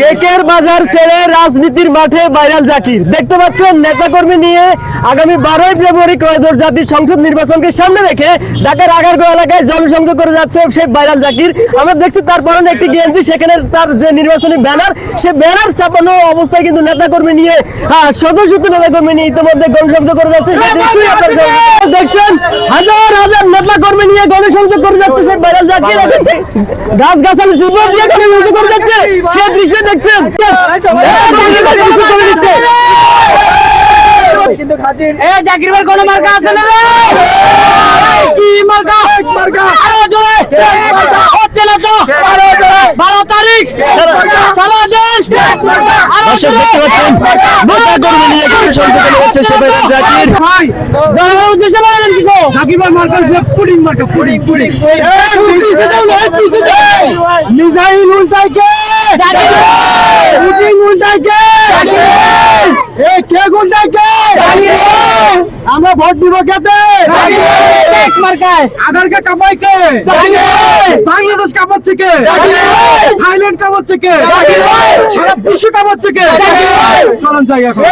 কেকের বাজার ছেড়ে রাজনীতির মাঠে ভাইরাল জাকির। দেখতে পাচ্ছেন নেতাকর্মী নিয়ে আগামী 12ই ফেব্রুয়ারি ত্রয়োদশ জাতীয় সংসদ নির্বাচনকে সামনে রেখে ঢাকার আগারগাঁও এলাকায় জনসংযোগ করে যাচ্ছে সেই ভাইরাল জাকির। আমরা দেখছি তার পরনে একটি গেঞ্জি, সেখানে তার যে নির্বাচনী ব্যানার, সে ব্যানার ছাপানো অবস্থায় কিন্তু নেতাকর্মী নিয়ে শত শত নেতাকর্মী নিয়ে ইতিমধ্যে গণসংযোগ করে যাচ্ছে। দেখছেন হাজার হাজার নেতাকর্মী নিয়ে গণসংযোগ করে যাচ্ছে সেই ভাইরাল জাকির। গাছ গাছালি সুপার দিয়ে গণসংযোগ করে যাচ্ছে, সেই দৃশ্য দেখছেন। জাকির ভাই কোন মার্কা আছে না রে? কি মার্কা? আরো জোরে হচ্ছে না তো? 12 তারিখ সারা দেশ দর্শক দেখতে পাচ্ছেন নেতাকর্মী নিয়ে গণসংযোগ হচ্ছে সেই ভাইরাল জাকির। জনগণের উদ্দেশ্যে বলেন কিছু। জাকির ভাই মার্কা হচ্ছে পুডিং মার্কা, পুডিং পুডিং। মিজাইল উল্টাইকে পুডিং উল্টাইকে কে গুন্ডাইকে আমরা ভোট দিব কেতে? আগারগা কামাইকে, বাংলাদেশ কামাচ্ছে কে, থাইল্যান্ড কামাচ্ছে কে, সারা বিশ্ব কামাচ্ছে কে। চলুন যাই এখন।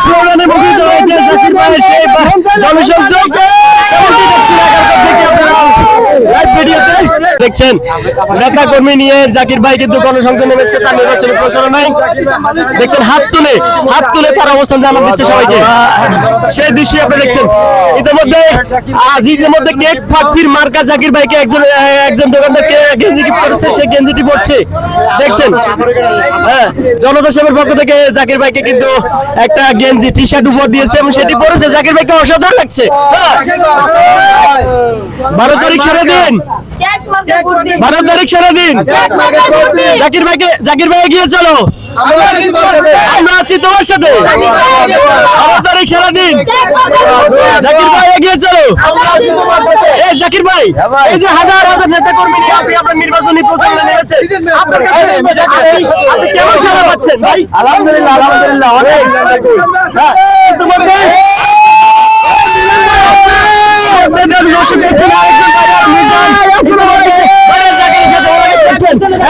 স্লোগানে মুখরিত হয়েছে জাকির ভাইয়ের সেই জনসংযোগ। দেখছেন নেতাকর্মী নিয়ে জাকির ভাই কিন্তু গণসংযোগ নেমেছে তার নির্বাচনী প্রচারণায়। দেখছেন হাত তুলে তার অবস্থান জানান দিচ্ছে সবাইকে, সেই দৃশ্য আপনি দেখছেন। ইতিমধ্যে কেক প্রার্থীর মার্কা জাকির ভাইকে একজন দোকানদার গেঞ্জি গিফট করেছে, সেই গেঞ্জিটি পড়ছে দেখছেন। হ্যাঁ, জনতা সেবার পক্ষ থেকে জাকির ভাইকে কিন্তু একটা গেঞ্জি টি শার্ট উপহার দিয়েছে এবং সেটি পরেছে। জাকির ভাইকে অসাধারণ লাগছে। 12 তারিখ সারাদিন, 12 তারিখ সারাদিন জাকির ভাই এগিয়ে চলো, আমরা আছি তোমার সাথে। 12 তারিখ সারাদিন জাকির ভাই এগিয়ে চলো। এই জাকির ভাই, এই যে হাজার হাজার নেতা কর্মী নিয়ে আপনি আপনার নির্বাচনী প্রচারণা নেমেছেন, আপনি কেমন সাড়া পাচ্ছেন ভাই? আলহামদুলিল্লাহ অনেক।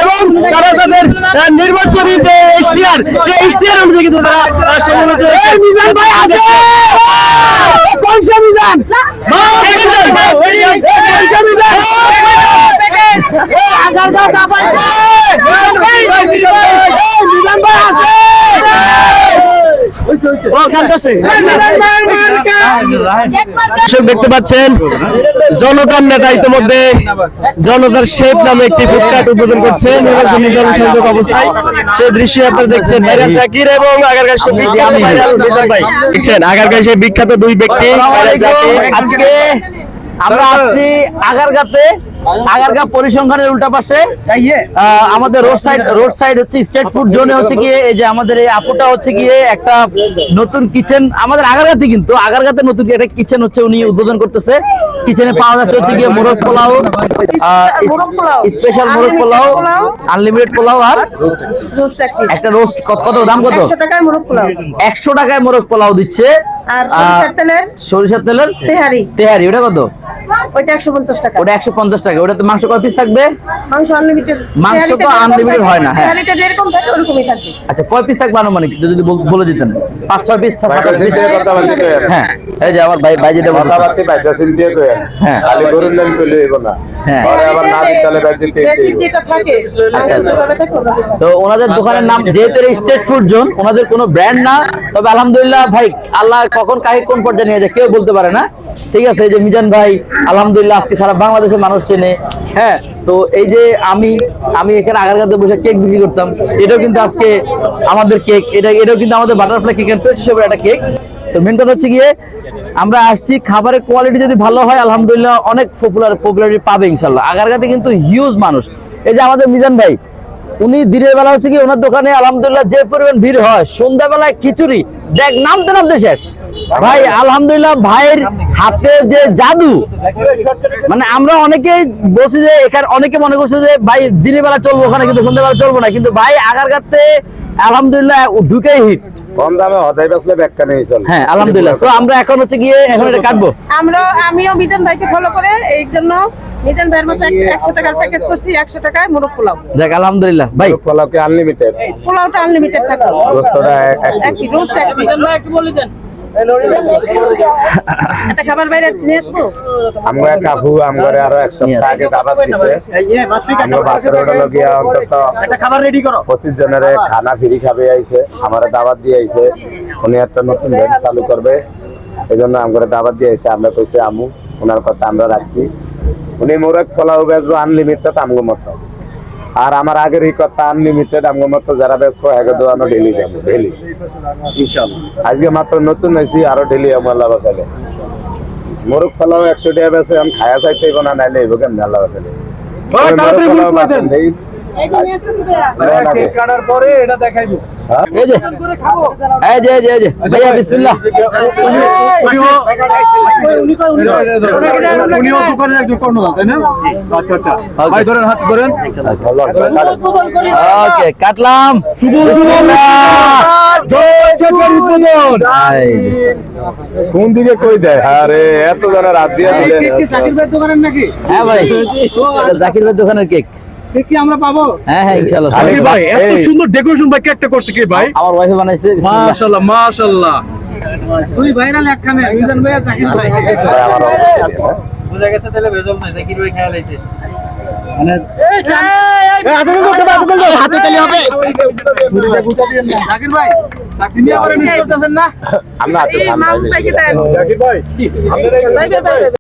এবং তারা তাদের নির্বাচনী যে ইশতেহার, সেই ইশতেহার অনুযায়ী কিন্তু তারা সম্মিলিত হয়েছে। মিজান ভাই আছে, কোন সে মিজান? দেখতে পাচ্ছেন জনতার নেতা ইতিমধ্যে জনতার শেপ নামে একটি ফুটপাত উদ্বোধন করছে নির্বাচনী জনসংযোগ অবস্থায়। সেই দৃশ্য আপনারা দেখছেন ভাইরাল জাকির এবং আগারগাঁও সেই বিখ্যাত ভাইরাল মিজান ভাই। দেখছেন আগারগাঁও সেই বিখ্যাত দুই ব্যক্তি ভাইরাল জাকির। আজকে আমরা আসছি আগারগাঁতে, আগারগাঁও পরিসংখ্যানের উল্টা পাশে আমাদের রোড সাইড হচ্ছে স্ট্রিট ফুড জোনে হচ্ছে গিয়ে এই যে আমাদের এই আপুটা হচ্ছে গিয়ে একটা নতুন কিচেন আমাদের আগারগাঁতে, কিন্তু আগারগাঁতে নতুন একটা কিচেন হচ্ছে উনি উদ্বোধন করতেছে। কিচেনে পাওয়া যাচ্ছে হচ্ছে গিয়ে মোরগ পোলাও, স্পেশাল মোরগ পোলাও, আনলিমিটেড পোলাও আর একটা রোস্ট। কত দাম? কত? 100 টাকায় মোরগ পোলাও। 100 টাকায় মোরগ পোলাও দিচ্ছে। আর সরিষার তেলের তেহারি ওটা কত? ওটা 150 টাকা। ওটা 150 টাকা। ওটাতে মাংস কয় পিস থাকবে? মাংস আনলিমিটেড। মাংস তো আনলিমিটেড হয় না। হ্যাঁ, তেহারিটা যেরকম থাকে ওরকমই থাকবে। আচ্ছা, কয় পিস থাকবে আনুমানিক যদি বলে দিতেন? 5-6 পিস, 7-8 পিস। হ্যাঁ, এই যে আমার ভাই যেটা বলছে কথা বাইটা সিনতে কই। হ্যাঁ, খালি গরুর নাম কইলে হইব না। হ্যাঁ, পরে আবার না দিলে বাইতে যেটা থাকে। আচ্ছা, তো ওনাদের দোকানের নাম যেহেতু স্ট্রিট ফুড জোন, ওনাদের কোনো ব্র্যান্ড না, তবে আলহামদুলিল্লাহ ভাই আল্লাহ কখন কাকে কোন পর্যায়ে নিয়ে যায় কেউ বলতে পারে না। ঠিক আছে, এই যে মিজান ভাই আলহামদুলিল্লাহ আজকে সারা বাংলাদেশের মানুষ চেনে। হ্যাঁ, তো এই যে আমি এখানে আগারগাঁওতে বসে কেক বিক্রি করতাম, এটাও কিন্তু আজকে আমাদের কেক, এটাও কিন্তু আমাদের বাটারফ্লাই কেক এন্ড পেস্ট্রি হিসেবে একটা কেক। তো মেন কথা হচ্ছে গিয়ে আমরা আসছি, খাবারের কোয়ালিটি যদি ভালো হয় আলহামদুলিল্লাহ অনেক পপুলারিটি পাবে ইনশাল্লাহ। আগারগাঁওতে কিন্তু হিউজ মানুষ। এই যে আমাদের মিজান ভাই, উনি দিনের বেলা হচ্ছে কি ওনার দোকানে আলহামদুলিল্লাহ যে পরিমাণ ভিড় হয়, সন্ধ্যাবেলায় খিচুড়ি দেখ নামতে শেষ ভাই। আলহামদুলিল্লাহ ভাইয়ের হাতে যে জাদু, মানে আমরা অনেকেই বলছি যে এখানে অনেকে মনে করছে যে ভাই দিনের বেলা চলবো ওখানে, কিন্তু সন্ধ্যাবেলা চলবো না, কিন্তু ভাই আগারগাঁওতে আলহামদুলিল্লাহ ঢুকেই হিট। কম দামে হদাই বেচলে ব্যাখ্যা নেই চল। হ্যাঁ আলহামদুলিল্লাহ। তো আমরা এখন হচ্ছে গিয়ে এখন এটা কাটবো। আমিও মিজান ভাইকে ফলো করে এই জন্য মিজান ভাইয়ের মতো 100 টাকার প্যাকেজ করছি, 100 টাকায় মোরগ পোলাও। যাক আলহামদুলিল্লাহ ভাই। পোলাও কি আনলিমিটেড? পোলাওটা আনলিমিটেড থাকবে। রোস্টটা একই রোস্ট এক পিস। একটু বলে দেন। এটা খাবার বাইরে নিয়ে আসবো। আমরা কাকু আমগরে আরো 1 সপ্তাহ আগে দাওয়াত দিছে। আমরা বাসার ওটা লগিয়া অন্তত একটা খাবার রেডি করো। 25 জনের খানা ফ্রি খাবে আইছে, আমারে দাওয়াত দিয়ে আইছে। উনি একটা নতুন ব্যাংক চালু করবে, এজন্য আমগরে দাওয়াত দিয়ে আইছে। আমরা কইছে আমু, ওনার কথা আমরা রাখছি। উনি মোরগ পোলাও বেচবো আনলিমিটেড আমগো মতো। আর আমার আগের এই কথা আনলিমিটেড আমগো মতো যারা বেচবো একে দোয়ানো ডেলি যাবো, ডেলি ইনশাআল্লাহ। আজকে মাত্র নতুন হয়েছি, আরো ডেলি আমার লাভ আছে। মোরগ পোলাও 100 টাকা বেচে আমি খায়া চাইতে না, নাইলে এই কেমন আল্লাহ আছে। এই যে নিয়ে আসতেছি ভাইয়া। কেক কাটার পরে এটা দেখাই দিও। এই যে করে খাবো। এই যে ভাইয়া বিসমিল্লাহ। উনিও দোকানের একজন কর্ণধার, তাই না? আচ্ছা আচ্ছা ভাই ধরেন, হাত ধরেন। ওকে কাটলাম। শুভ কোন দিকে কই দেয়? আরে এত জন রাত দিয়ে দিলে। জাকির ভাই দোকানের নাকি? হ্যাঁ ভাই, এটা জাকির ভাই দোকানের কেক। কেক কি আমরা পাবো? হ্যাঁ ইনশাআল্লাহ। জাকির ভাই এত সুন্দর ডেকোরেশন ভাই কেকটা করছে কি ভাই? আমার ওয়াইফে বানাইছে। বিসমিল্লাহ। মাশাআল্লাহ মাশাআল্লাহ। তুই ভাইরাল একখানে মিজান ভাই আর জাকির ভাই। বুঝা গেছে তাহলে ভেজাল নাই, জাকির ভাই খেয়াল আইছে। মানে হাতে তালি হবে। জাকির ভাই চাকরি নিয়ে আবার মিস করতেছেন না? আমরা হাতে এই মামু ভাইকে দেন। জাকির ভাই ভাই